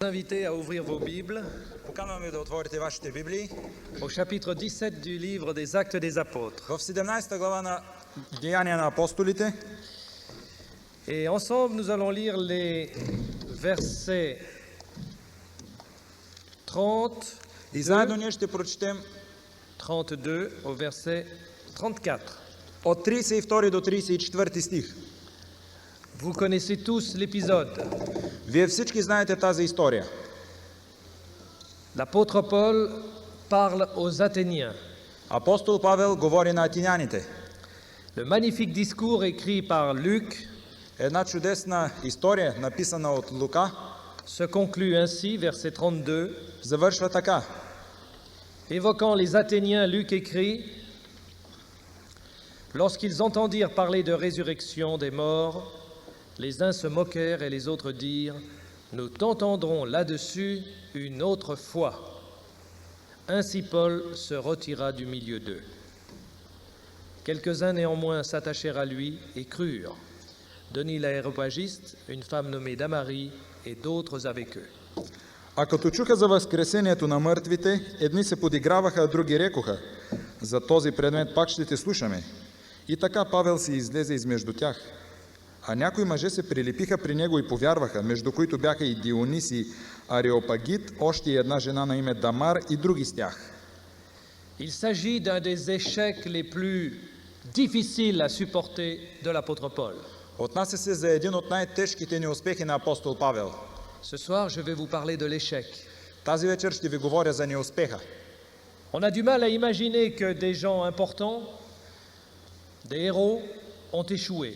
Invité à ouvrir vos Bibles Поканвам ви да отворите вашите Библии au chapitre 17 du livre des Actes des Apôtres. в 17 глава на Деяния на апостолите. Et ensemble, nous allons lire les versets 30, И заедно ние ще прочетем 32 au verset 34. от 32 до 34 стих. Vous connaissez tous l'épisode. Вие всички знаете тази история. L'apôtre Paul parle aux Athéniens. Апостол Павел говори на атиняните. Le magnifique discours écrit par Luc Една чудесна история, написана от Лука, se conclut ainsi, verset 32. завършва така. Évoquant les Athéniens, Luc écrit: Lorsqu'ils entendirent parler de résurrection des morts, les uns se moquèrent et les autres dirent: Nous t'entendrons là-dessus une autre fois. Ainsi Paul se retira du milieu d'eux. Quelques-uns néanmoins s'attachèrent à lui et crurent. Denis l'aéropagiste, une femme nommée Damarie et d'autres avec eux. А като чуха за възкресението на мъртвите, едни се подиграваха, а други рекоха: за този предмет пак ще те слушаме. И така Павел си излезе измежду тях. А някои мъже се прилепиха при него и повярваха, между които бяха и Диониси Ареопагит, още и една жена на име Дамар и други с тях. Il s'agit d'un des échecs les plus difficiles à supporter de l'apôtre Paul. Отнася се за един от най-тежките неуспехи на апостол Павел. Ce soir, je vais vous parler de l'échec. Тази вечер ще ви говоря за неуспеха. On a du mal à imaginer que des gens importants, des héros, ont échoué.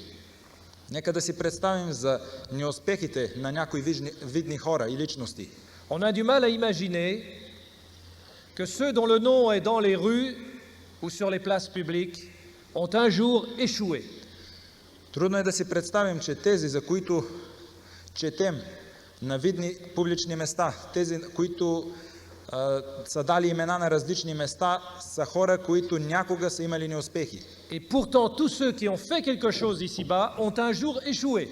Нека да си представим за неуспехите на някои видни хора и личности. On a du mal à imaginer que ceux dont le nom est dans les rues ou sur les places publiques ont un jour échoué. Трудно е да си представим, че тези, за които четем на видни публични места, тези, които са дали имена на различни места, са хора, които някога са имали неуспехи. Et pourtant, tous ceux qui ont fait quelque chose ici-bas ont un jour échoué.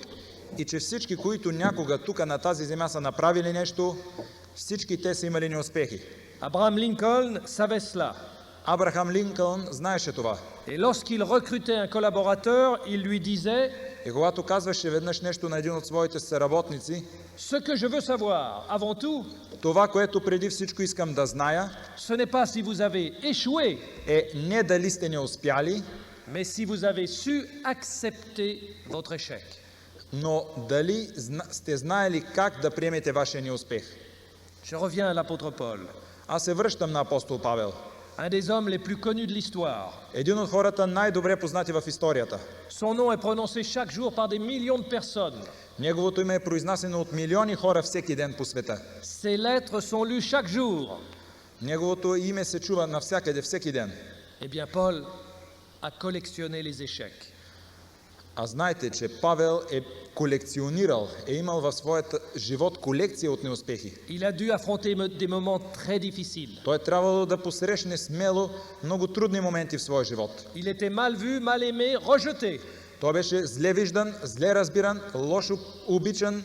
И че всички, които някога тук на тази земя са направили нещо, всички те са имали неуспехи. Abraham Lincoln savait cela. Абрахам Линкълн знаеше това. Et lorsqu'il recrutait un collaborateur, il lui disait: И когато казваше веднъж нещо на един от своите съработници: Ce que je veux savoir, avant tout, това, което преди всичко искам да зная, ce n'est pas si vous avez échoué, е не дали сте не успяли, mais si vous avez su accepter votre échec. но дали сте знаели как да приемете вашия неуспех. Je reviens à l'apôtre Paul, Аз се връщам на апостол Павел. un des hommes les plus connus de l'histoire. Един от хората най-добре познати в историята. Son nom est prononcé chaque jour par des millions de personnes. Неговото име е произнасено от милиони хора всеки ден по света. Ses lettres sont lues chaque jour. Неговото име се чува навсякъде, всеки ден. Eh bien, Paul a collectionné les échecs. А знаете, че Павел е колекционирал, е имал в своят живот колекция от неуспехи. Il a dû affronter des moments très difficiles. Той е трябвало да посрещне смело много трудни моменти в своя живот. Il était mal vu, mal aimé, rejeté. Той беше зле виждан, зле разбиран, лошо обичан,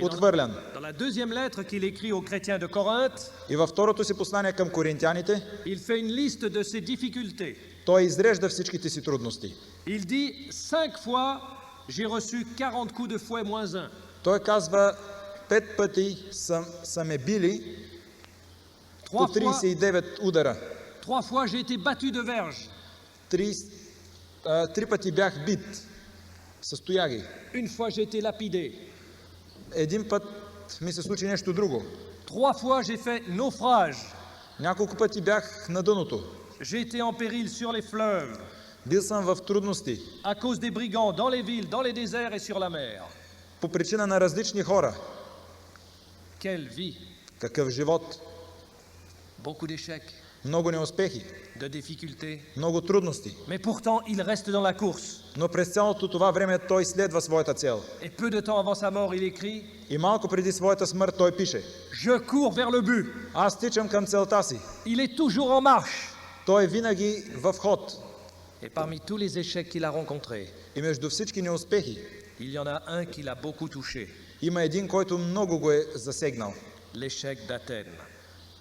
отхвърлян. Dans la deuxième lettre qu'il écrit aux chrétiens de Corinthe, И във второто си послание към коринтяните, il fait une liste de ses difficultés. той изрежда всичките си трудности. Il dit: 5 fois, j'ai reçu 40 coups de fouet moins un. Той казва: 5 пъти са ме били по 39 удара. 3 fois, j'ai été battu de verge. 3 пъти бях бит с тояги. Une fois, j'ai été lapidé. Един път ми се случи нещо друго. 3 fois, j'ai fait naufrage. Няколко пъти бях на дъното. J'ai été en péril sur les fleuves, Бил съм в трудности à cause des brigands, dans les villes, dans les déserts et sur la mer. по причина на различни хора. Quelle vie! Какъв живот? Beaucoup d'échecs, Много неуспехи, de difficultés. много трудности. Mais pourtant, il reste dans la course. Но през цялото това време той следва своята цел. Et peu de temps avant sa mort, il écrit: И малко преди своята смърт той пише: Je cours vers le but. аз тичам към целта си. Il est toujours en marche. Той е винаги в ход. Et parmi tous les échecs qu'il a rencontrés, И между всички неуспехи, il y en a un qui l'a beaucoup touché. Има един, който много го е засегнал. l'échec d'Athènes.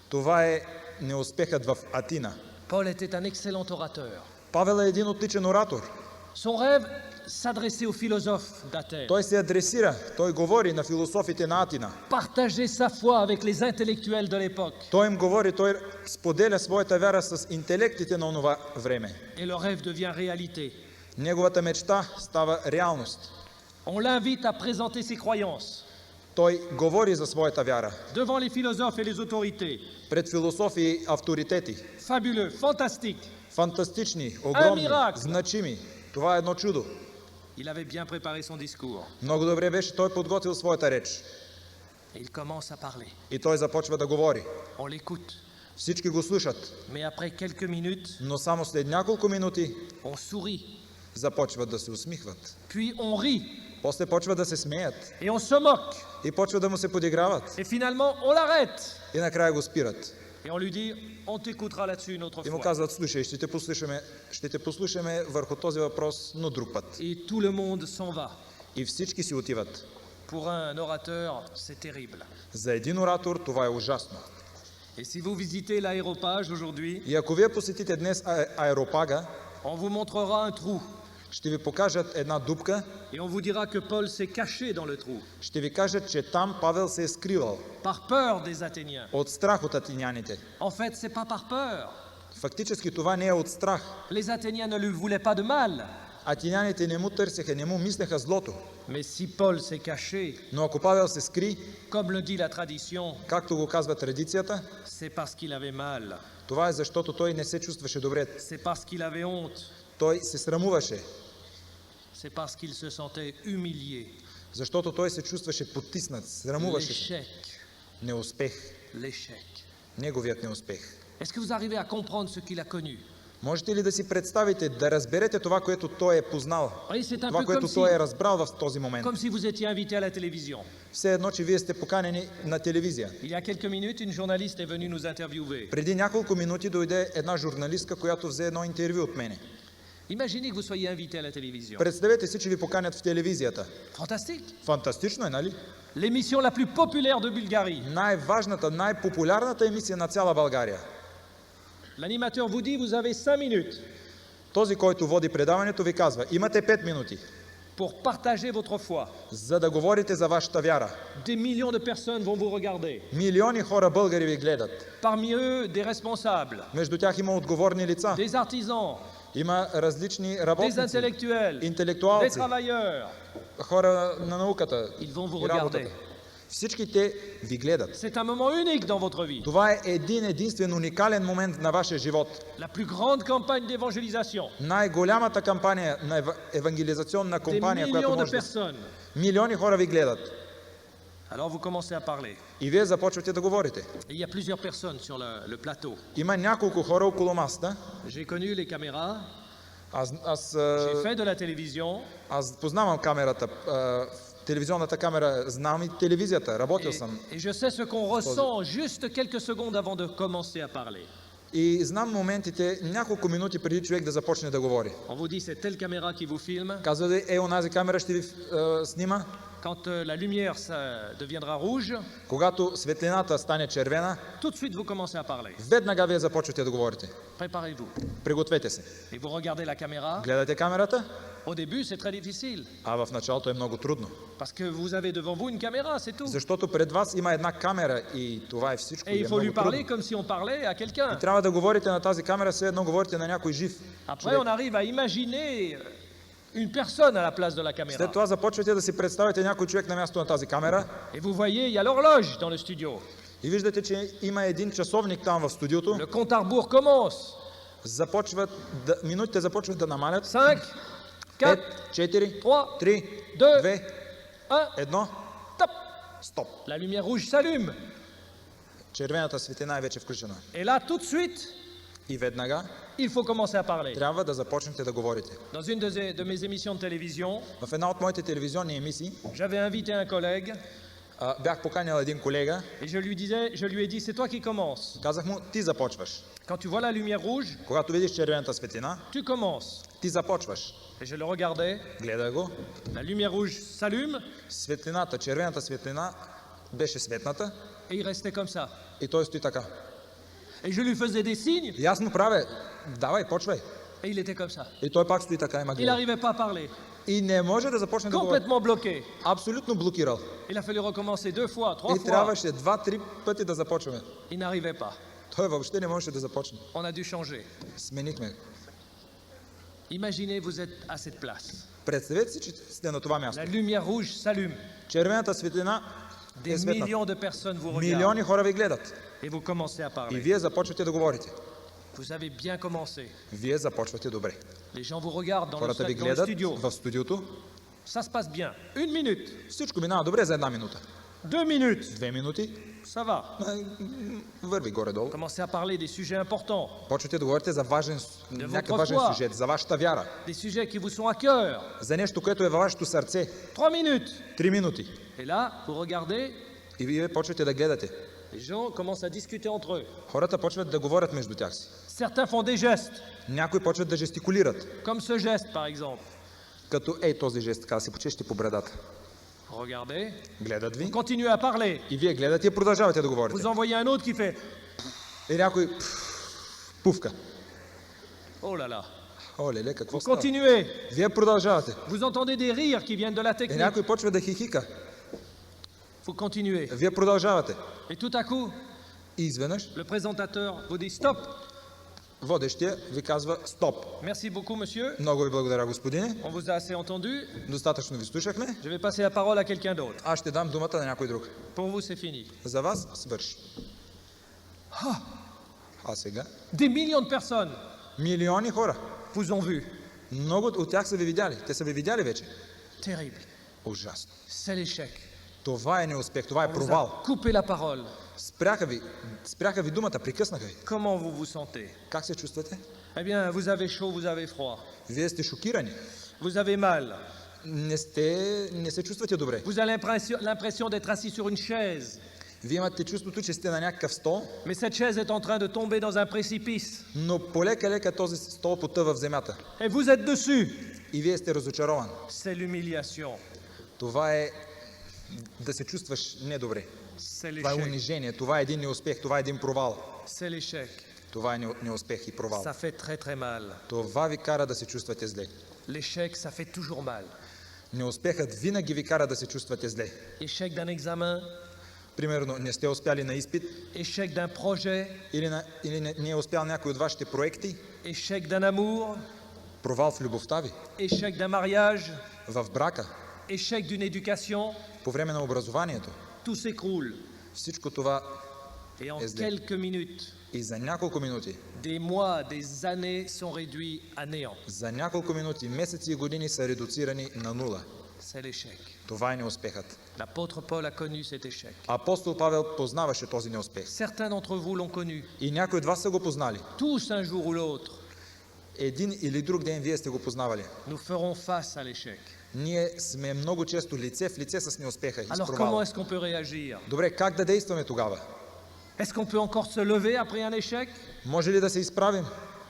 Това е неуспехът в Атина. Paul était un excellent orateur. Павел е един отличен оратор. Son rêve s'adressait aux philosophes d'Athènes. Той се адресира, той говори на философите на Атина. Partager sa foi avec les intellectuels de l'époque. Той им говори, той споделя своята вяра с интелектите на онова време. Et le rêve devient réalité. Неговата мечта става реалност. On l'invite à présenter ses croyances Той говори за своята вяра devant les philosophes et les autorités. пред философи и авторитети. Fabuleux, fantastique. Фантастични, огромни, миракл. значими. Това е едно чудо. Il avait bien préparé son discours. Много добре беше, той подготвил своята реч. Et il commence à parler. И той започва да говори. On l'écoute. Всички го слушат, Mais après quelques minutes, но само след няколко минути on sourit. започват да се усмихват. Puis on rit. После почва да се смеят Et on se moque. и почва да му се подиграват. Et finalement, on l'arrête. И накрая го спират. Et on lui dit, on t'écoutera là-dessus une autre И му fois. казват, слушай, ще те послушаме върху този въпрос, но друг път. Et tout le monde s'en va. И всички си отиват. Pour un orateur, c'est terrible. За един оратор това е ужасно. Et si vous visitez l'aéropage aujourd'hui, И ако вие посетите днес аеропага, on vous montrera un trou. ще ви покажат една дупка, Et on vous dira que Paul s'est caché dans le trou, ще ви кажат, че там Павел се е скривал par peur des Athéniens. от страх от атиняните. En fait, c'est pas par peur. Фактически това не е от страх. Les Athéniens ne lui voulaient pas de mal. Атиняните не му търсеха, не му мислеха злото. Mais si Paul s'est caché, Но ако Павел се скри, comme le dit la tradition, както го казва традицията, c'est parce qu'il avait mal. това е защото той не се чувстваше добре. C'est parce qu'il avait honte. Той се срамуваше, C'est parce qu'il se sentait humilié. защото той се чувстваше потиснат, срамуваше се. L'échec. Неуспех, L'échec. неговият неуспех. Est-ce que vous arrivez à comprendre ce qu'il a connu? Можете ли да си представите, да разберете това, което той е познал, Oui, c'est un това, peu което comme той е si, разбрал в този момент? comme si vous étiez invité à la télévision. Все едно, че вие сте поканени на телевизия. Il y a quelques minutes, une journaliste est venue nous interviewer. Преди няколко минути дойде една журналистка, която взе едно интервю от мене. Imaginez que vous soyez invité à la télévision. Представете си, че ви поканят в телевизията. Fantastique. Фантастично е, нали? L'émission la plus populaire de Bulgarie. Най-важната, най-популярната емисия на цяла България. L'animateur vous dit, vous avez 5 minutes Този, който води предаването, ви казва, имате 5 минути, pour partager votre foi. за да говорите за вашата вяра. Des millions de personnes vont vous regarder. Милиони хора българи ви гледат. Parmi eux, des responsables, Между тях има отговорни лица. des artisans, Има различни des работници, intellectuels, des интелектуалци, travailleurs. хора на науката Ils vont vous и работата. regarder. Всички те ви гледат. C'est un moment unique dans votre vie. Това е един единствен уникален момент на вашия живот. La plus grande campagne d'évangélisation. Най-голямата кампания, евангелизационна Des кампания, която millions de може да... personnes. Милиони хора ви гледат. Alors vous commencez à parler. И вие започвате да говорите. Et il y a plusieurs personnes sur le plateau. Има няколко хора около масата. J'ai connu les caméras, Аз j'ai fait de la télévision, познавам камерата, телевизионната камера, знам и телевизията, работил съм. et je sais ce qu'on ressent juste quelques secondes avant de commencer à parler. И знам моментите, няколко минути преди човек да започне да говори. On vous dit c'est telle caméra qui vous filme. Казва ли, онази камера ще ви снима. Quand la lumière ça deviendra rouge, Когато светлината стане червена, tout de suite vous commencez à parler. веднага вие започвате да говорите. Préparez-vous. Пригответе се. Et vous regardez la caméra. Гледате камерата, Au début, c'est très difficile. а в началото е много трудно. Parce que vous avez devant vous une caméra, c'est tout. Защото пред вас има една камера и това е всичко. Et И е il faut lui много parler трудно. comme si on parlait à quelqu'un. Трябва да говорите на тази камера, все едно говорите на някой жив Après, човек. on arrive à imaginer une personne à la place de la caméra. След това започвате да си представите някой човек на място на тази камера Et vous voyez, il y a l'horloge dans le studio. и виждате, че има един часовник там в студиото. Le compte à rebours commence. Минутите започват да намалят. 5, 5, 4, 4, 3, 3, 2, 2, 1, 1, top. стоп. La lumière rouge s'allume. Червената светлина е вече включена. Et là, tout de suite, И веднага il faut commencer à parler. трябва да започнете да говорите. Dans une de mes émissions de télévision, В една от моите телевизионни емисии j'avais invité un collègue Бях поканил един колега, et je lui ai dit, c'est toi qui commences. казах му, ти започваш. Quand tu vois la lumière rouge, Когато видиш червената светлина, tu commences. ти започваш. Et je le regardais, Гледах го, la lumière rouge s'allume светлината, червената светлина беше светната et il restait comme ça. и той стои така. Et je lui faisais des signes И аз му правя, давай, почвай. et il était comme ça. И той пак стои така и ма Il гледа. n'arrivait pas à parler, И не може да започне да говори. complètement bloqué. Абсолютно блокирал. Il a fallu recommencer 2 fois, 3 И fois. трябваше 2-3 пъти да започваме. Il n'arrivait pas. Той въобще не можеше да започне. On a dû changer. Сменихме. Imaginez, vous êtes à cette place. Представете си, че сте на това място. La lumière rouge s'allume. Червената светлина е Des светната. millions de personnes vous regardent Милиони хора ви гледат. et vous commencez à И parler. вие започвате да говорите. Vous avez bien commencé. Вие започвате добре. Les gens vous regardent dans le, Хората ви dans le гледат studio. в студиото. Ça se passe bien. 1 minute, Всичко минава добре за 1 минута. 2 minutes, 2 минути ça va. върви горе-долу. Commencez à parler des sujets importants, Почвате да говорите за някакъв важен foi. сюжет, за вашата вяра, des sujets qui vous sont à cœur. за нещо, което е във вашето сърце. 3 minutes. 3 минути. Et là, vous regardez, И вие почвате да гледате. les gens commencent à discuter entre eux. Хората почват да говорят между тях си. Certains font des gestes, Някои почват да жестикулират. comme ce geste par exemple. Като този жест, така да си почешете по брадата. Regardez, Гледат ви. continuez à parler. И вие гледате и продължавате да говорите. Vous envoyez un autre qui fait И някой пувка. oh là là. О, леле, какво Vous става? continuez. Вие продължавате. Vous entendez des rires qui viennent de la И technique. някой почва да хихика. Vous continuez. Вие продължавате. Et tout à coup, И изведнъж le présentateur vous dit stop. водещия ви казва стоп. Merci beaucoup, monsieur. Много ви благодаря, господине. On vous a assez entendu. Достатъчно ви слушахме. Je vais passer la parole à quelqu'un d'autre. Аз ще дам думата на някой друг. Pour vous, c'est fini. За вас свърши. А сега? Des millions de personnes Милиони хора. vous ont vu. Много от тях са ви видяли. Те са ви видяли вече. Terrible. Ужасно. C'est l'échec. Това е неуспех, това е On vous провал. a coupé la parole. Спряха ви думата, прекъснаха ви. Comment vous vous sentez? Как се чувствате? Eh bien, vous avez chaud, vous avez froid. Вие сте шокирани. Vous avez mal. Не се чувствате добре. Vous avez l'impression d'être assis sur une chaise. Вие имате чувството, че сте на някакъв стол, Mais cette chaise est en train de tomber dans un précipice. но полека-лека този стол потъва в земята. Et vous êtes dessus. И вие сте разочарован. C'est l'humiliation. Това е да се чувстваш недобре. C'est Това е l'échec. унижение, това е един неуспех, това е един провал. C'est l'échec. Това е неуспех и провал. Ça fait très très mal. Това ви кара да се чувствате зле. L'échec, ça fait toujours mal. Неуспехът винаги ви кара да се чувствате зле. Échec d'un examen, Примерно, не сте успяли на изпит échec d'un projet, или не е успял някой от вашите проекти, échec d'un amour, провал в любовта ви, échec d'un mariage, в брака, échec d'une éducation, по време на образованието. tout s'écroule. Всичко това Et en Yes, Dave. quelques minutes, и за няколко минути, des mois, des années sont réduits à néant. за няколко минути, месеци и години са редуцирани на нула. C'est l'échec. Това е неуспехът. L'apôtre Paul a connu cet échec. Апостол Павел познаваше този неуспех. Certains d'entre vous l'ont connu. И някои от вас са го познали. Tous un jour ou l'autre, Един или друг ден вие сте го познавали. nous ferons face à l'échec. Ние сме много често лице в лице с неуспеха и с Alors comment провала. est-ce qu'on peut réagir? Добре, как да действаме тогава? Est-ce qu'on peut encore se lever après un échec? Може ли да се изправим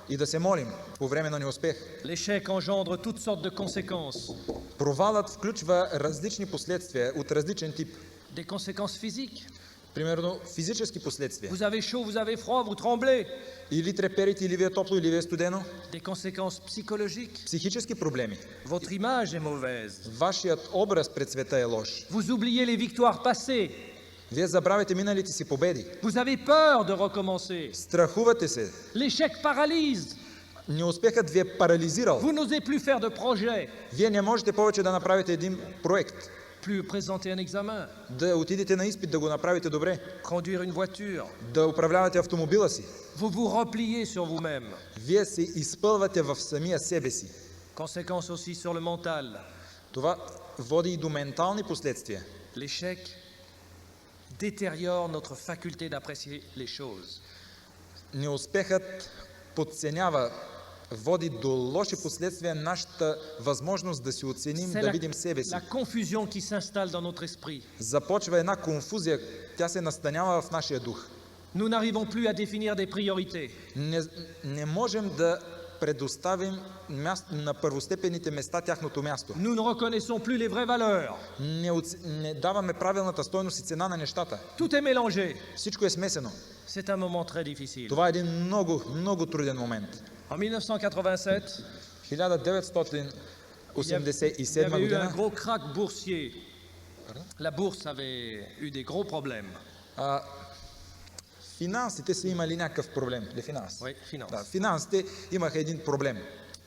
и да се молим по време на неуспех? L'échec engendre toutes sortes de conséquences. Провалът включва различни последствия от различен тип. Des conséquences physiques. Примерно физически последствия. Vous avez chaud, vous avez froid, vous tremblez. Или треперите, или ви е топло, или ви е студено. Des conséquences psychologiques. Психически проблеми. Votre image est mauvaise. Вашият образ пред света е лош. Vous oubliez les victoires passées. Вие забравяте миналите си победи. Vous avez peur de recommencer. Страхувате се. L'échec paralyse. Неуспехът ви е парализирал. Vous n'osez plus faire de projet, Вие не можете повече да направите един проект. plus présenter un examen, Да отидете на изпит, да го направите добре. conduire une voiture. Да управлявате автомобила си. Vous vous repliez sur vous-même. Вие се изпълвате в самия себе си. Conséquences aussi sur le mental. Това води и до ментални последствия. L'échec détériore notre faculté d'apprécier les choses. Неуспехът подценява води до лоши последствия нашата възможност да си оценим, C'est да видим себе си. la confusion qui s'installe dans notre esprit. Започва една конфузия, тя се настанява в нашия дух. Nous n'arrivons plus à définir des priorités. Не можем да предоставим на първостепенните места тяхното място. Nous ne reconnaissons plus les vraies valeurs. Не даваме правилната стойност и цена на нещата. Tout est mélangé. Всичко е смесено. C'est un moment très difficile. Това е един много, много труден момент. En 1987, 1987 il y avait eu un година gros krach boursier. La bourse avait eu des gros problèmes. финансите са имали някакъв проблем. Oui, finance. Да, финансите имаха един проблем.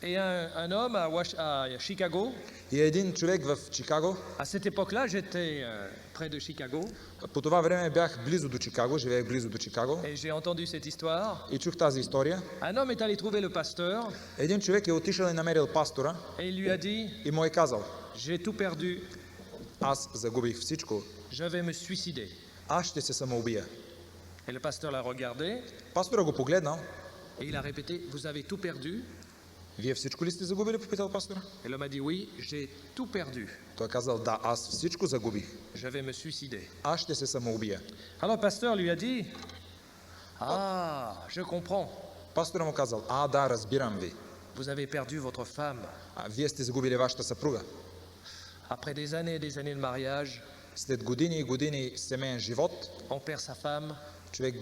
Et un homme à Chicago, И един човек в Чикаго, à cette époque-là, j'étais près de Chicago, по това време бях близо до Чикаго, живеех близо до Чикаго et j'ai entendu cette histoire. и чух тази история. Un homme est allé trouver le pasteur Един човек е отишъл и намерил пастора et il lui a dit, и му е казал: j'ai tout perdu, аз загубих всичко, je vais me suicider. аз ще се самоубия. Et le pasteur l'a regardé Пастора го погледнал: et il a répété, vous avez tout perdu? вие всичко ли сте загубили? Попитал пастора. Et l'homme a dit, oui, j'ai tout perdu, Той казал: да, аз всичко загубих, je vais me suicider. аз ще се самоубия. Alors le pasteur lui a dit, ah, je comprends, Пастора му казал: да, разбирам ви. vous avez perdu votre femme. Вие сте загубили вашата съпруга. Après des années et des années de mariage, След години и години семейен живот, on perd sa femme, човек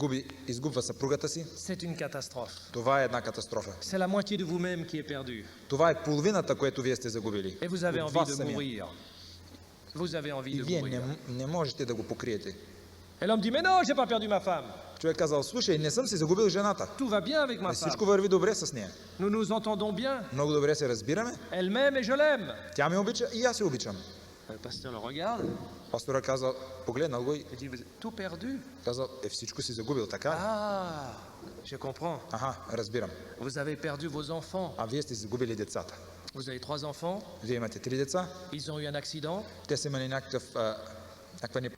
изгубва съпругата си. c'est une catastrophe. Това е една катастрофа. C'est la moitié de vous-même qui est perdue. Това е половината, което вие сте загубили. Et vous avez От envie вас de самия. mourir. Vous avez envie И de вие mourir. не можете да го покриете. Et l'homme dit, mais non, j'ai pas perdu ma femme. Човек казал: слушай, не съм си загубил жената. Tout va bien avec ma femme. Всичко върви добре с нея. Nous nous entendons bien. Много добре се разбираме. Elle m'aime et je l'aime. Тя ме обича и аз я обичам. Le pasteur le regarde Пастора казал, погледнал го и et dit, vous avez tout perdu? казал: всичко си загубил, така ли? Ah, je comprends. Разбирам. Vous avez perdu vos enfants. Вие сте загубили децата. Vous avez 3 enfants. Вие имате 3 деца. Ils ont eu un accident. Те са имали някаква не...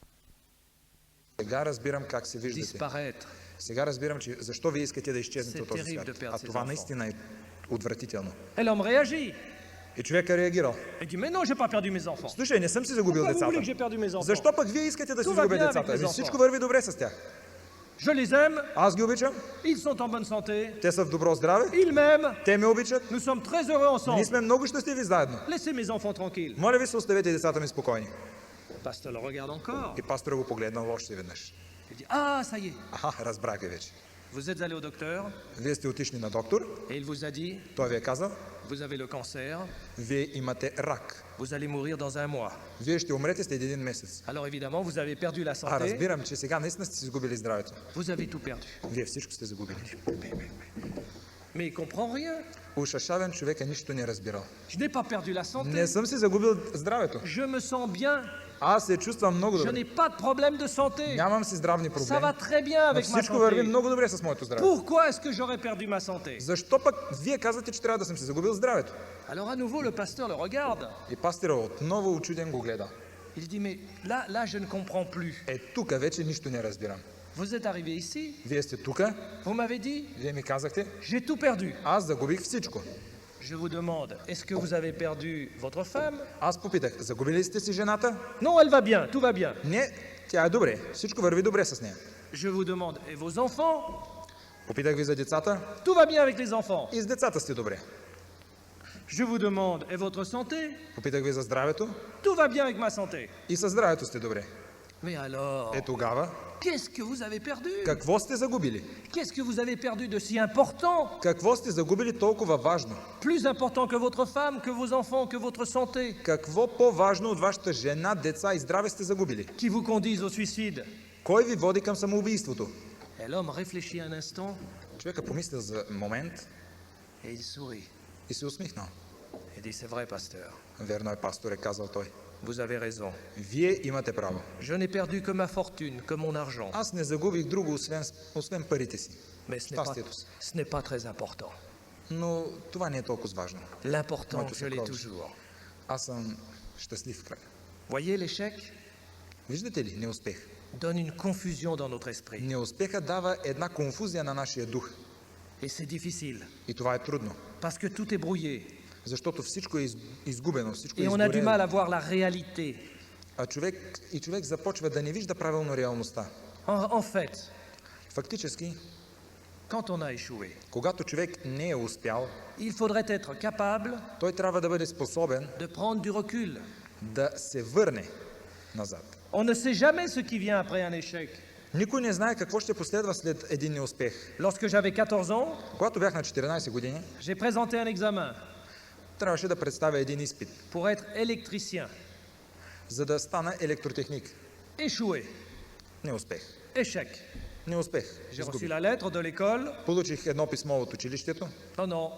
Сега разбирам как се виждате. Disparaître. Сега разбирам, че защо вие искате да изчезнете от този terrible свят. de perdre ses Това enfants. наистина е отвратително. Et l'homme réagit. И човека реагирал: Il dit, mais non, j'ai pas perdu mes enfants. слушай, не съм си загубил Pourquoi vous voulez децата. que j'ai perdu mes enfants? Защо пък вие искате да си Това загубя bien децата? avec les Всичко enfants. върви добре с тях. Je les aime. Аз ги обичам, Ils sont en bonne santé. те са в добро здраве, Ils m'aiment. те ме обичат, Nous sommes très heureux ние ensemble. сме много щастливи заедно. Laissez mes enfants tranquilles. Моля ви се, оставете децата ми спокойни. Le pasteur le regarde encore. И пастора го погледнал още веднъж. Il dit, ah, ça y est. Разбрах ви вече. Vous êtes allé au docteur Вие сте отишли на доктор, et il vous a dit, той ви е казал: vous avez le cancer, вие имате рак. vous allez mourir dans un mois. Вие ще умрете след един месец. Alors évidemment, vous avez perdu la santé, Разбирам, че сега наистина сте си загубили здравето. vous avez tout perdu. Вие всичко сте загубили. Mais il comprend rien. Ушашавен човек нищо не разбирал. Je n'ai pas perdu la santé. Не съм си загубил здравето. Je me sens bien. Аз се чувствам много Je добре. n'ai pas de problème de santé. Нямам си здравни Ça проблеми. va très bien Но avec ma всичко върви santé. много добре с моето здраве. Pourquoi est-ce que j'aurais perdu ma santé? Защо пък вие казвате, че трябва да съм си загубил здравето? Alors à nouveau, le pasteur le regarde. И пастира отново учуден го гледа. Il dit, mais là, je ne comprends plus. Тук вече нищо не разбирам. Vous êtes arrivé ici, Вие сте тук, vous m'avez dit, вие ми казахте, j'ai tout perdu. аз загубих всичко. Je vous demande, est-ce que vous avez perdu votre femme? Аз попитах: загубили сте си жената? Non, elle va bien, tout va bien. Не, тя е добре. Всичко върви добре с нея. Je vous demande, et vos enfants? Попитах ви за децата. Tout va bien avec les enfants. И с децата сте добре. Je vous demande, et votre santé? Попитах ви за здравето. Tout va bien avec ma santé. И със здравето сте добре. Mais alors, Тогава, qu'est-ce que vous avez perdu? какво сте загубили? Qu'est-ce que vous avez perdu de si important? Какво сте загубили толкова важно? Plus important que votre femme, que vos enfants, que votre santé, Какво по-важно от вашата жена, деца и здраве сте загубили? qui vous conduisent au suicide? Кой ви води към самоубийството? Et l'homme réfléchit un instant Човека помислил за момент et il sourit. и се усмихнал. Il dit, c'est vrai, pasteur, Верно е, пастор, е казал той. vous avez raison. Вие имате право. Je n'ai perdu que ma fortune, que mon argent. Аз не загубих друго, освен парите си. Mais ce щастието си. n'est pas très important. Но това не е толкова важно. L'important, Моето je l'ai съкровище. toujours. Аз съм щастлив в края. Voyez, l'échec Виждате ли, неуспех? donne une confusion dans notre esprit. Неуспеха дава една конфузия на нашия дух. Et c'est difficile, И това е трудно, parce que tout est brouillé. защото всичко е изгубено, всичко е Et on a du mal изгорено. à voir la réalité. А човек започва да не вижда правилно реалността. En fait, Фактически, quand on a échoué, когато човек не е успял, il faudrait être capable той трябва да бъде способен de prendre du recul. да се върне назад. On ne sait jamais ce qui vient après un échec. Никой не знае какво ще последва след един неуспех. Lorsque j'avais 14 ans, Когато бях на 14 години, j'ai présenté un examen трябваше да представя един изпит, pour être électricien. за да стана електротехник. Échoué, Неуспех. échec. Неуспех. J'ai reçu Изгубих. la lettre de l'école. Получих едно писмо от училището. Non, non,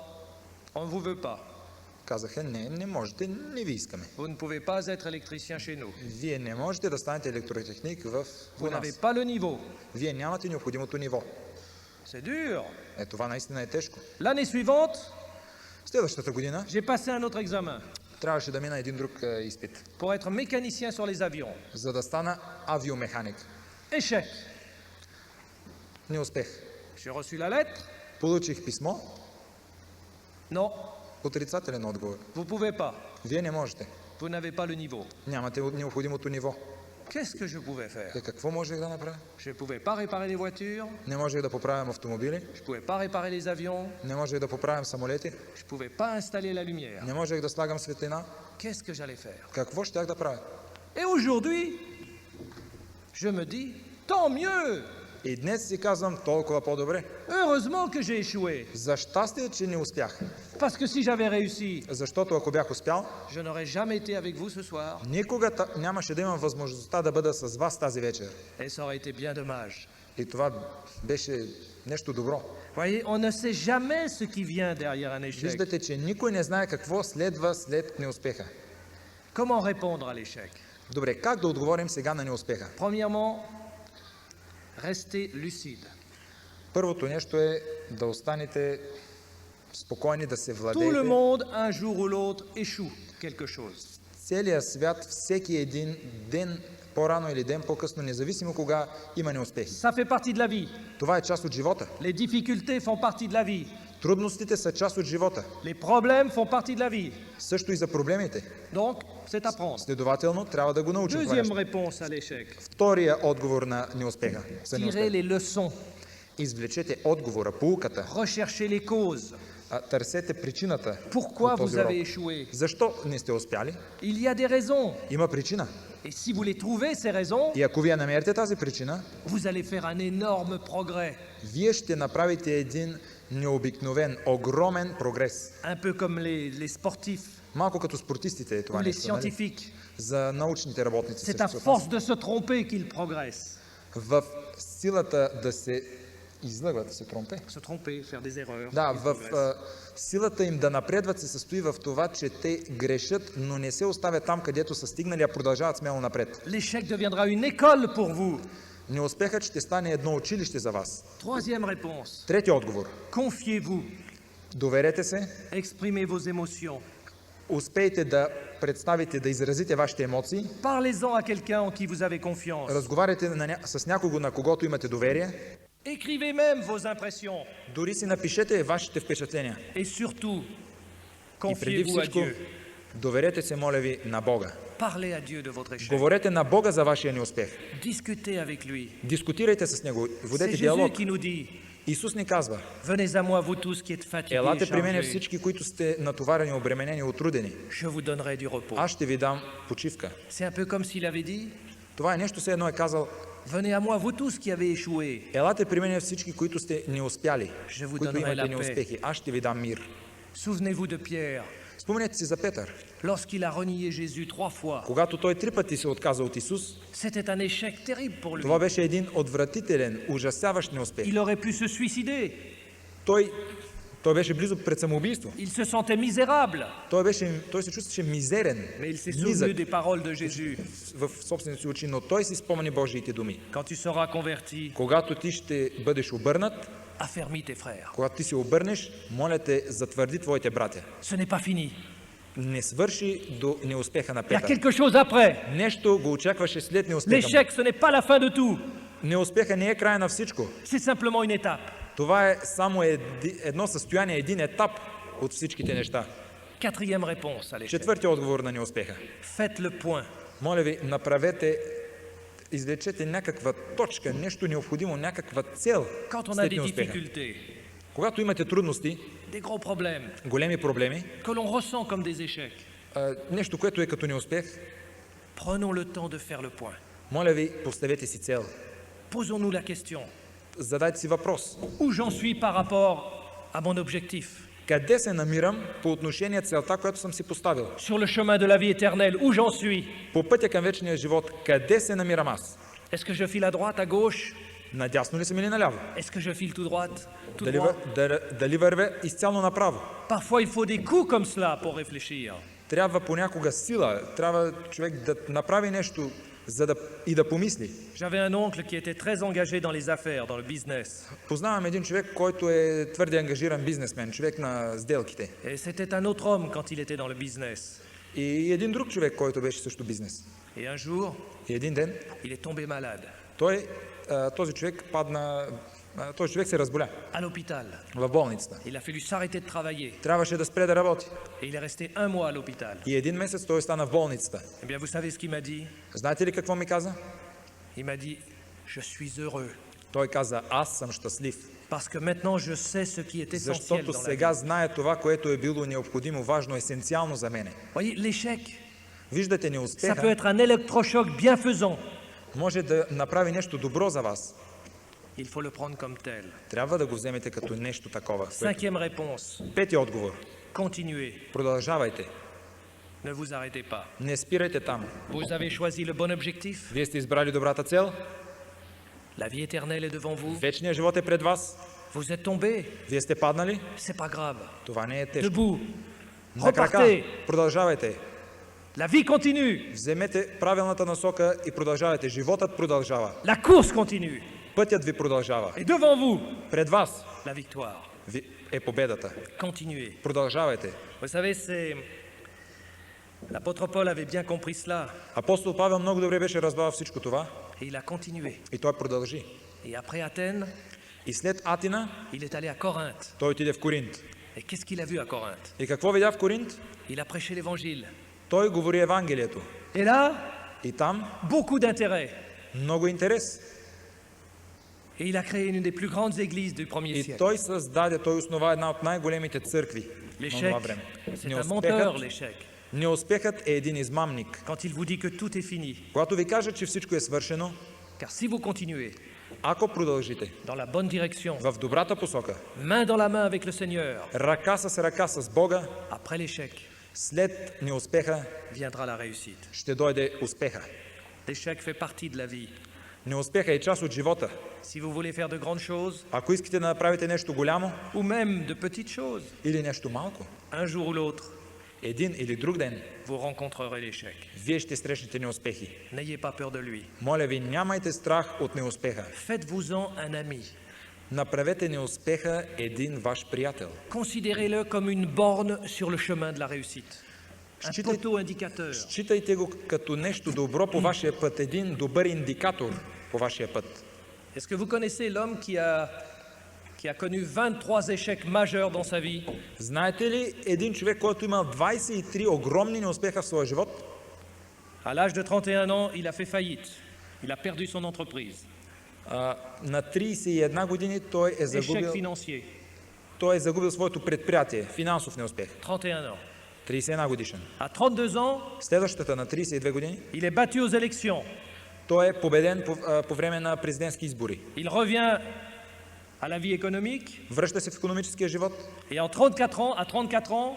on ne vous veut pas. Казаха, не можете, не ви искаме. Vous ne pouvez pas être électricien chez nous. Вие не можете да станете електротехник Vous у n'avez нас. pas le niveau. Вие нямате необходимото ниво. C'est dur. Това наистина е тежко. L'année suivante, Следващата година j'ai passé un autre examen трябваше да мина един друг изпит, pour être mécanicien sur les avions. за да стана авиомеханик. Échec. Неуспех. J'ai reçu la lettre. Получих писмо, Non, отрицателен отговор. vous ne pouvez pas. Вие не можете. Vous n'avez pas le niveau. Нямате необходимото ниво. Qu'est-ce que je pouvais faire? Какво можех да направя? Je ne pouvais pas réparer les voitures. Не можех да поправям автомобили, Je ne pouvais pas réparer les avions. не можех да поправям самолети, Je ne pouvais pas installer la lumière. не можех да слагам светлина. Qu'est-ce que j'allais faire? Какво щях да правя? Et aujourd'hui, je me dis, tant mieux. И днес си казвам толкова по-добре. Heureusement que j'ai échoué. За щастие, че не успях. Parce que si j'avais réussi, Защото ако бях успял, je n'aurais jamais été avec vous ce soir. никога нямаше да имам възможността да бъда с вас тази вечер. Et ça aurait été bien dommage. И това беше нещо добро. Voyez, on ne sait jamais ce qui vient derrière un échec. Виждате, че никой не знае какво следва след неуспеха. Comment répondre à l'échec? Добре, как да отговорим сега на неуспеха? Premièrement, restez lucide. Първото нещо е да останете спокойни, да се Tout le владеете. monde, un jour ou l'autre, échoue quelque chose. Целият свят, всеки един ден, по-рано или ден по-късно, независимо кога, има неуспехи. Ça fait partie de la vie. Това е част от живота. Les difficultés font partie de la vie. Трудностите са част от живота. Les problèmes font partie de la vie. Също и за проблемите. Donc, c'est à prendre. Следователно, трябва да го научим това Deuxième нещо. réponse à l'échec. Втория отговор на неуспеха. за Tirez неуспех. les leçons. Извлечете отговора, поуката. Recherchez les causes. Търсете причината. Pourquoi от този vous урок. avez échoué? Защо не сте успяли? Il y a des raisons. Има причина. Et si vous les trouvez, ces raisons, И ако вие намерите тази причина, vous allez faire un énorme progrès. вие ще направите един необикновен, огромен прогрес. Un peu comme les sportifs Малко като спортистите е ou това les нещо, нали? scientifiques. За научните работници. C'est à също се force de se tromper qu'ils progressent. в силата да се излъгват, да се тромпе. Se tromper, faire des erreurs. Да, ils в progressent. силата им да напредват се състои в това, че те грешат, но не се оставят там, където са стигнали, а продължават смело напред. L'échec deviendra une école pour vous. Неуспехът ще стане едно училище за вас. Troisième réponse. Трети отговор. Confiez-vous. Доверете се, Exprimez vos émotions. успейте да представите, да изразите вашите емоции, Parlez-en à quelqu'un en qui vous avez confiance. разговаряйте с някого, на когото имате доверие, Écrivez même vos impressions. дори си напишете вашите впечатления. Et surtout, И преди confiez-vous à всичко, Dieu. доверете се, моля ви, на Бога. Parlez à Dieu de votre échec. Говорете на Бога за вашия неуспех. Discutez avec lui. Дискутирайте с Него, C'est водете Jésus диалог. qui nous dit, Исус ни казва: venez à moi, vous tous qui êtes fatigués et елате при мене chargés. всички, които сте натоварени, обременени, отрудени. Je vous donnerai du repos. Аз ще ви дам почивка. C'est un peu comme s'il avait dit, Това е нещо, все едно е казал: venez à moi, vous tous qui avez échoué. елате при мене всички, които сте неуспяли, Je vous които donnerai имате la paix. неуспехи. Аз ще ви дам мир. Souvenez-vous de Pierre, Спомнете си за Петър. lorsqu'il a renié Jésus 3 fois. Когато той 3 пъти се отказа от Исус, C'était un échec terrible pour lui. това беше един отвратителен, ужасяващ неуспех. Il aurait pu se suicider. Той беше близо пред самоубийство. Il se sentait misérable. Той се чувстваше мизерен, Mais il s'est низък souvenu des paroles de Jésus. в собствените си очи, но той си спомни Божиите думи. Quand tu seras converti, Когато ти ще бъдеш обърнат, affermis tes frères. когато ти се обърнеш, моля те, затвърди твоите братя. Ce n'est pas fini. Не свърши до неуспеха на Il y a Петър. quelque chose après. Нещо го очакваше след неуспеха. L'échec, ce n'est pas la fin de tout. Неуспеха не е края на всичко. C'est simplement une étape. Това е само едно състояние, един етап от всичките неща. Quatrième réponse à l'échec. Четвъртия отговор на неуспеха. Faites le point. Моля ви, направете, извлечете някаква точка, нещо необходимо, някаква цел Quand on a след des неуспеха. difficultés, Когато имате трудности, des gros problèmes големи проблеми, que l'on ressent comme des échecs, нещо, което е като неуспех, prenons le temps de faire le point. моля ви, поставете си цел. Posons-nous la question. Задайте си въпрос. Où j'en suis par rapport à mon objectif? Къде се намирам по отношение целта, която съм си поставил? Sur le chemin de la vie éternelle, où j'en suis? По пътя към вечния живот, къде се намирам аз? Est-ce que je file à droite, à gauche? Надясно ли съм или наляво? Est-ce que je file tout droite, tout Дали, droit? дали вървя изцяло направо? Parfois, il faut des coups comme cela pour réfléchir. Трябва понякога сила, трябва човек да направи нещо, за да помисли. J'avais un oncle qui était très engagé dans les affaires, dans le business. Познавам един човек, който е твърде ангажиран бизнесмен, човек на сделките. Et c'était un autre homme quand il était dans le business. И един друг човек, който беше също бизнес. Et un jour, И един ден il est tombé malade, този човек се разболя à l'hôpital. в болницата. Il a fallu s'arrêter de travailler. Трябваше да спре да работи. Et il est resté 1 mois à l'hôpital. И един месец той остана в болницата. Eh bien, vous savez ce qu'il m'a dit? Знаете ли какво ми каза? Il m'a dit, je suis heureux. Той каза, аз съм щастлив. Parce que maintenant, je sais ce qui est essentiel Защото dans la vie. сега знае това, което е било необходимо, важно, есенциално за мене. Voyez, l'échec, Виждате, ça peut неуспеха être un électrochoc bienfaisant. може да направи нещо добро за вас. Il faut le prendre comme tel. Трябва да го вземете като нещо такова. Cinquième réponse, Пети отговор. continuez. Продължавайте. Ne vous arrêtez pas. Не спирайте там. Vous avez choisi le bon objectif. Вие сте избрали добрата цел. La vie éternelle est devant vous. Вечният живот е пред вас. Vous êtes tombé. Вие сте паднали. C'est pas grave. Това не е тежко. Debout. На крака. Repartez. Продължавайте. La vie continue. Вземете правилната насока и продължавайте. Животът продължава. La course continue. Пътят ви продължава. Et devant vous, Пред вас la victoire. е победата. Continuez. Продължавайте. Vous savez, c'est... L'apôtre Paul avait bien compris cela. Апостол Павел много добре беше разбрал всичко това Et il a continué. и той продължи. Et après Athènes, И след Атина il est allé à Corinthe. той отиде в Коринт. Et qu'est-ce qu'il a vu à Corinthe? И какво видя в Коринт? Il a prêché l'évangile. Той говори Евангелието. Et là, И там beaucoup d'intérêt. много интерес. Et il a créé une des plus grandes églises du 1er И siècle. той основа една от най-големите църкви на L'échec, това време. c'est un menteur, l'échec. Неуспехът е един измамник. Quand il vous dit que tout est fini. Когато ви кажа, че всичко е свършено, Car si vous continuez ако продължите dans la bonne direction, в добрата посока, main dans la main avec le Seigneur, ръка с Бога, après l'échec, след неуспеха viendra la réussite. ще дойде успеха. L'échec fait partie de la vie. Неуспеха е част от живота. Si vous voulez faire de grandes choses, Ако искате да направите нещо голямо ou même de petites choses, или нещо малко, un jour ou l'autre, един или друг ден, vous rencontrerez l'échec. вие ще срещнете неуспехи. N'ayez pas peur de lui. Моля ви, нямайте страх от неуспеха. Faites-vous-en un ami. Направете неуспеха един ваш приятел. Considérez-le comme une borne sur le chemin de la réussite. Un Считайте- poteau indicateur. Считайте го като нещо добро по вашия път, един добър индикатор по вашия път. Est-ce que vous connaissez l'homme qui a connu 23 échecs majeurs dans sa vie? Знаете ли един човек, който имал 23 огромни неуспеха в своя живот? À l'âge de 31 ans, il a fait faillite. Il a perdu son entreprise. На 31 години Échec financier. той е загубил своето предприятие, финансов неуспех. 31 ans. 31 годишен. À 32 ans, Следващата на 32 години, il est battu aux élections. той е победен по време на президентски избори. Il revient à la vie économique Връща се в икономическия живот et à 34 ans,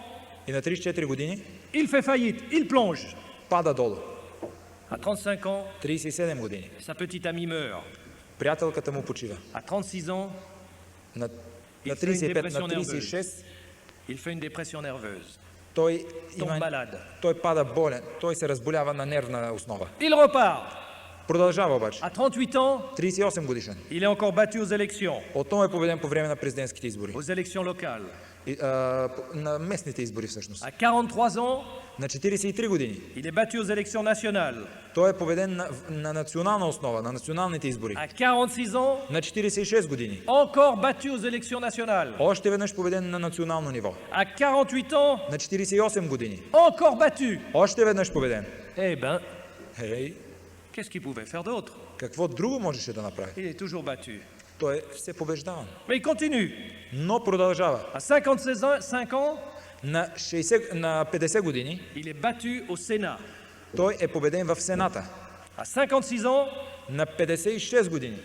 и на 34 години il fait faillite, il plonge. пада долу. À 35 ans, 37 години. sa petite amie meurt. Приятелката му почива. À 36 ans, На Il fait une 35, на dépression 36 il fait une dépression nerveuse. той Tombe malade. той пада болен, той се разболява на нервна основа. Il repart. Продължава обаче. À 38 ans, 38 годишен. il est encore battu aux élections Отново е победен по време на президентските избори. locales. на местните избори всъщност. À 43 ans, На 43 години. il est battu aux élections nationales. Той е победен на национална основа, на националните избори. À 46 ans, На 46 години. encore battu aux élections nationales. Още веднъж победен на национално ниво. À 48 ans, На 48 години. encore battu. Още веднъж победен. Eh ben, Ей, qu'est-ce qu'il pouvait faire d'autre? какво друго можеше да направи? Il est toujours battu. Той е все побеждаван. Mais il continue. Но продължава. À 55 ans, На 50 години il est battu au Sénat. той е победен в Сената. À 56 ans, На 56 години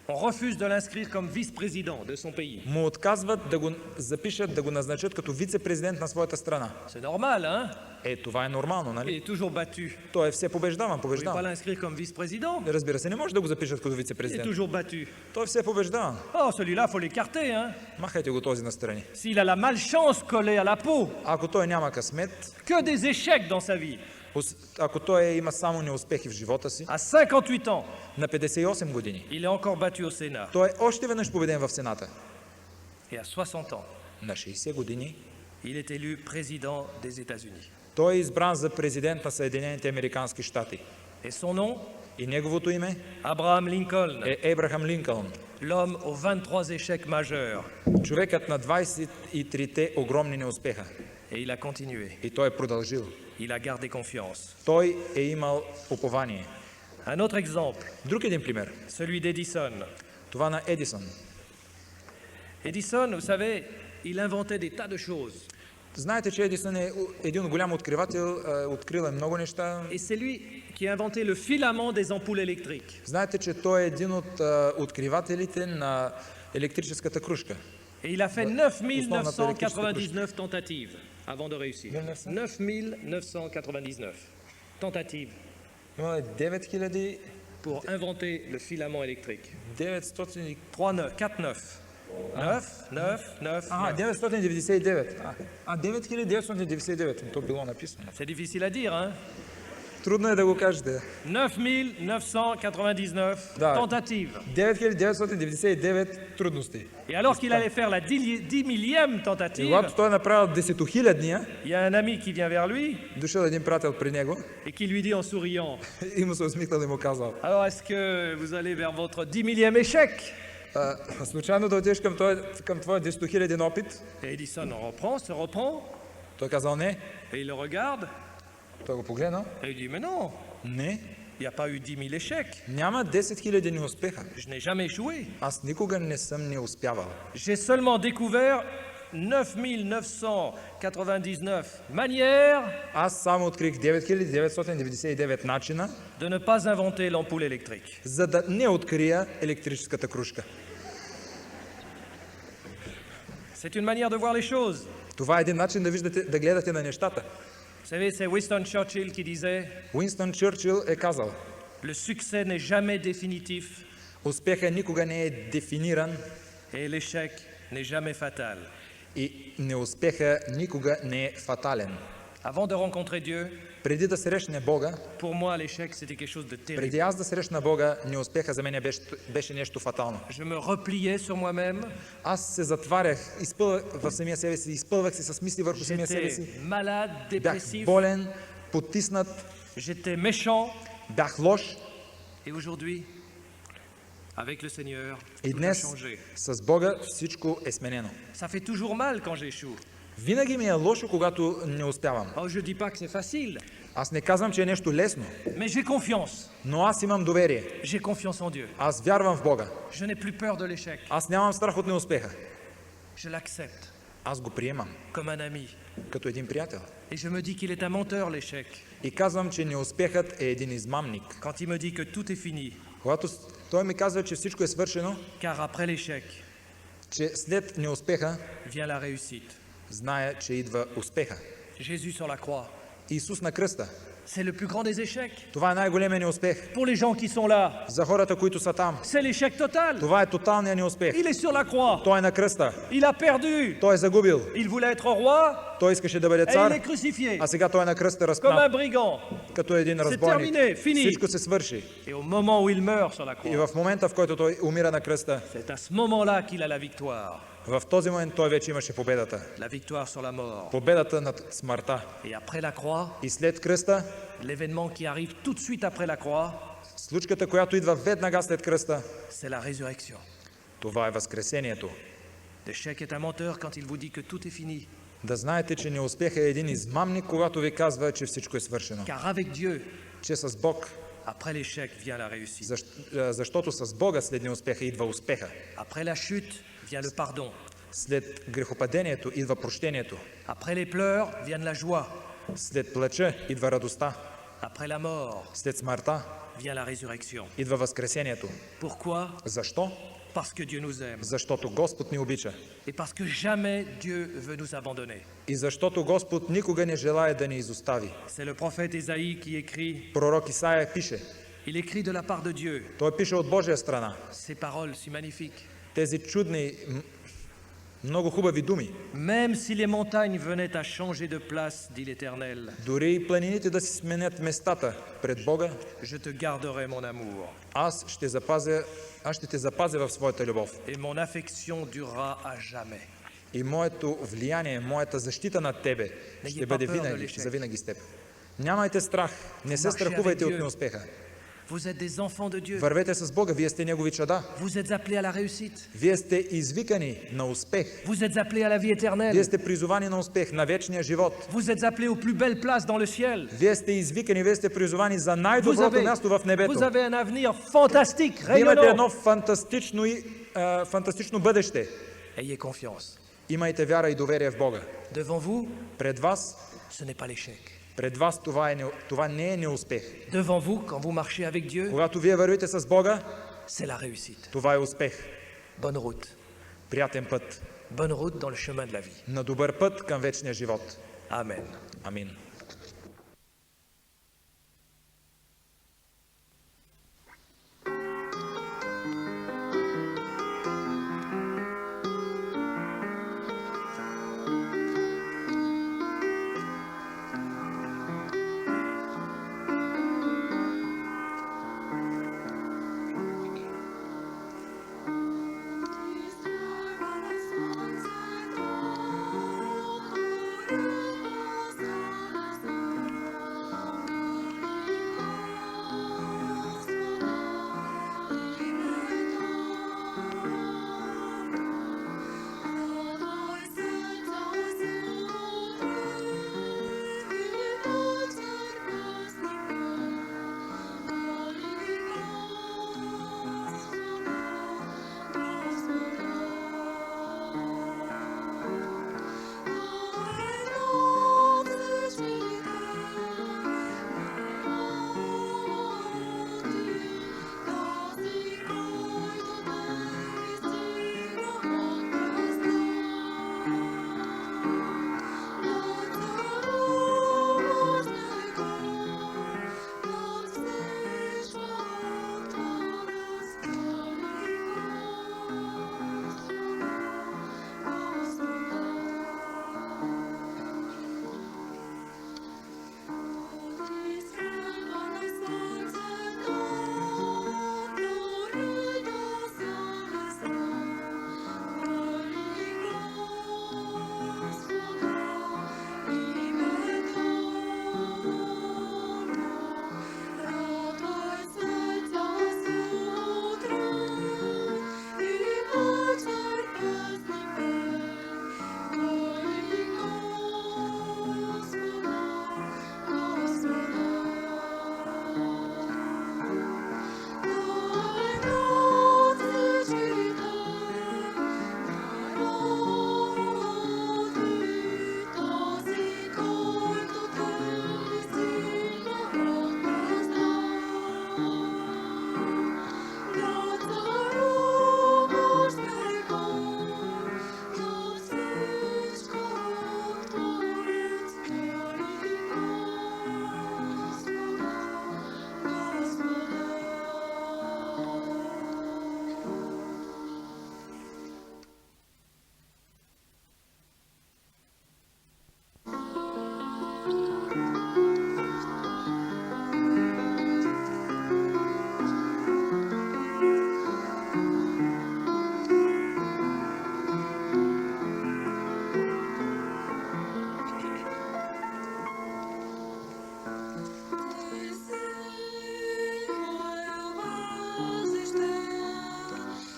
on refuse de l'inscrire comme vice-président de son pays. му отказват да го запишат, да го назначат като вице-президент на своята страна. C'est normal, hein? Това е нормално, Il нали? est toujours battu. Той е все побеждаван, On ne peut pas побеждаван. l'inscrire comme vice-président. Разбира се, не може да го запишат като Il est вице-президент. toujours battu. Той е все побеждаван. Oh, celui-là, faut l'écarter, hein? Махайте го този настрани. S'il a la malchance collée à la peau, Ако той няма късмет, que des échecs dans sa vie. ако той има само неуспехи в живота си, À 58 ans, на 58 години, il est encore battu au Sénat. той е още веднъж победен в Сената. Et à 60 ans, На 60 години il est élu président des États-Unis. той е избран за президент на Съединените американски щати. Et son nom, И неговото име Abraham Lincoln, е Ебрахам Линкълн. l'homme aux 23 échecs majeurs. Човекът на 23-те огромни неуспеха. Et il a continué. И той е продължил. Il a gardé confiance. Той е имал упование. Un autre exemple, Друг един пример. celui d'Edison. Това на Едисон. Edison, vous savez, il inventait des tas de choses. Знаете, че Едисон е един голям откривател, открил е много неща. Et c'est lui qui a inventé le filament des ampoules électriques. Знаете, че той е един от откривателите на електрическата кружка. Et il a fait 9999 tentatives avant de réussir. 9999 tentatives Има 9900 pour inventer le filament électrique. 900... 3, 9, 4, 9. 9, 9, 9. Ага, 999. 9999. То било написано. C'est difficile à dire, hein? Трудно е да го кажете. 9999 Да. tentatives. 9999 трудности. Et alors qu'il allait faire la 10 millième И tentative, когато той е направил 10-хилядния, il y a un ami qui vient vers lui дошъл един приятел при него et qui lui dit en souriant, и му се усмихнал и му казал: alors est-ce que vous allez vers votre 10 millième échec? случайно да отидеш към твоя 10-хиляден опит? Et Edison se reprend, Той казал: не. et il le regarde, Той го погледнал: et il dit, mais non, не. il n'y a pas eu 10 000 échecs. Няма 10 хиляди неуспеха. Je n'ai jamais échoué. Аз никога не съм не успявал. J'ai seulement découvert 9999 manières Аз само открих 9999 начина, de ne pas inventer l'ampoule électrique. за да не открия електрическата кружка. C'est une manière de voir les choses. Това е един начин да гледате на нещата. Vous savez, c'est Winston Churchill qui disait, Уинстън Чърчил е казал: le succès n'est jamais définitif успеха никога не е дефиниран et l'échec n'est jamais fatal. и неуспеха никога не е фатален. Avant de rencontrer Dieu, Преди да срещне Бога, pour moi, l'échec, c'était quelque chose de terrible. преди аз да срещна Бога, неуспеха за мен беше нещо фатално. Je me repliais sur moi-même, Аз се затварях, изпълвах в самия себе си, изпълвах се с мисли върху самия себе j'étais си. malade, Бях dépressif, болен, потиснат, j'étais méchant. бях лош. Et aujourd'hui, avec le Seigneur, И tout a днес changé. с Бога всичко е сменено. Ça fait toujours mal quand j'échoue. Винаги ми е лошо, когато не успявам. Oh, je dis pas que c'est facile, Аз не казвам, че е нещо лесно, mais j'ai confiance. но аз имам доверие. J'ai confiance en Dieu. Аз вярвам в Бога. Je n'ai plus peur de l'échec. Аз нямам страх от неуспеха. Je l'accepte Аз го приемам comme un ami. като един приятел. Et je me dis qu'il est un menteur, l'échec. И казвам, че неуспехът е един измамник. Quand il me dit que tout est fini, Когато той ми казва, че всичко е свършено, car après l'échec че след неуспеха, vient la réussite. зная, че идва успеха. Jésus sur la croix, Исус на кръста. c'est le plus grand des échecs. Това е най-големия неуспех. Pour les gens qui sont là, За хората, които са там, c'est l'échec total. това е тоталният неуспех. Il est sur la croix, Той е на кръста. il a perdu. Той е загубил. Il voulait être roi, Той искаше да бъде et il цар, est crucifié а сега той е на кръста comme un разпнат, brigand. като един C'est разбойник. terminé, fini. Всичко се свърши. Et au moment où il meurt sur la И croix, в момента, в който той умира на кръста, c'est à ce moment-là qu'il a la victoire. в този момент той вече имаше победата. La victoire sur la mort. Победата над смъртта. Et après la croix, И след кръста, l'événement qui arrive tout de suite après la croix, случката, която идва веднага след кръста, c'est la résurrection. това е възкресението. L'échec est un menteur quand il vous dit que tout est fini. Да знаете, че неуспех е един измамник, когато ви казва, че всичко е свършено. Car avec Dieu, Че с Бог, après l'échec vient la réussite. защото с Бога след неуспеха идва успеха. Après la chute vient le pardon. След грехопадението идва прощението. Après les pleurs vienne la joie. След плача идва радостта. Après la mort След смъртта vient la résurrection. идва възкресението. Pourquoi? Защо? Parce que Dieu nous aime. Защото Господ ни обича. Et parce que jamais Dieu veut nous abandonner. И защото Господ никога не желае да ни изостави. C'est le prophète Ésaïe qui écrit, Пророк Исаия пише. il écrit de la part de Dieu. Той пише от Божия страна. Ces paroles si magnifiques. Тези чудни, много хубави думи. Même si les montagnes venaient à changer de place, dit l'Éternel, Дори и планините да си сменят местата пред Бога, je te garderai mon amour. аз ще те запазя в своята любов. Et mon affection durera à jamais. И моето влияние, моята защита над тебе ще бъде винаги, завинаги с теб. Нямайте страх, не се страхувайте от неуспеха. Vous êtes des enfants de Dieu. Вървете с Бога, вие сте Негови чада. Vous êtes appelés à la réussite. Вие сте извикани на успех. Vous êtes appelés à la vie Вие éternelle. сте призовани на успех, на вечния живот. Vous êtes appelés aux plus belles places dans le ciel. Вие сте извикани, вие сте призовани за Vous най-доброто място в avez небето. un avenir fantastique, Вие имате rayonnant. едно фантастично бъдеще. Ayez confiance. Имайте вяра и доверие в Бога. Devant vous, Пред вас, ce n'est pas l'échec. пред вас това не е неуспех. Devant vous, quand vous marchez avec Dieu, Когато вие вървите с Бога, c'est la réussite. това е успех. Bonne route. Приятен път. Bonne route dans le chemin de la vie. На добър път към вечния живот. Amen. Амин. Christ, our response,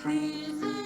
Praise the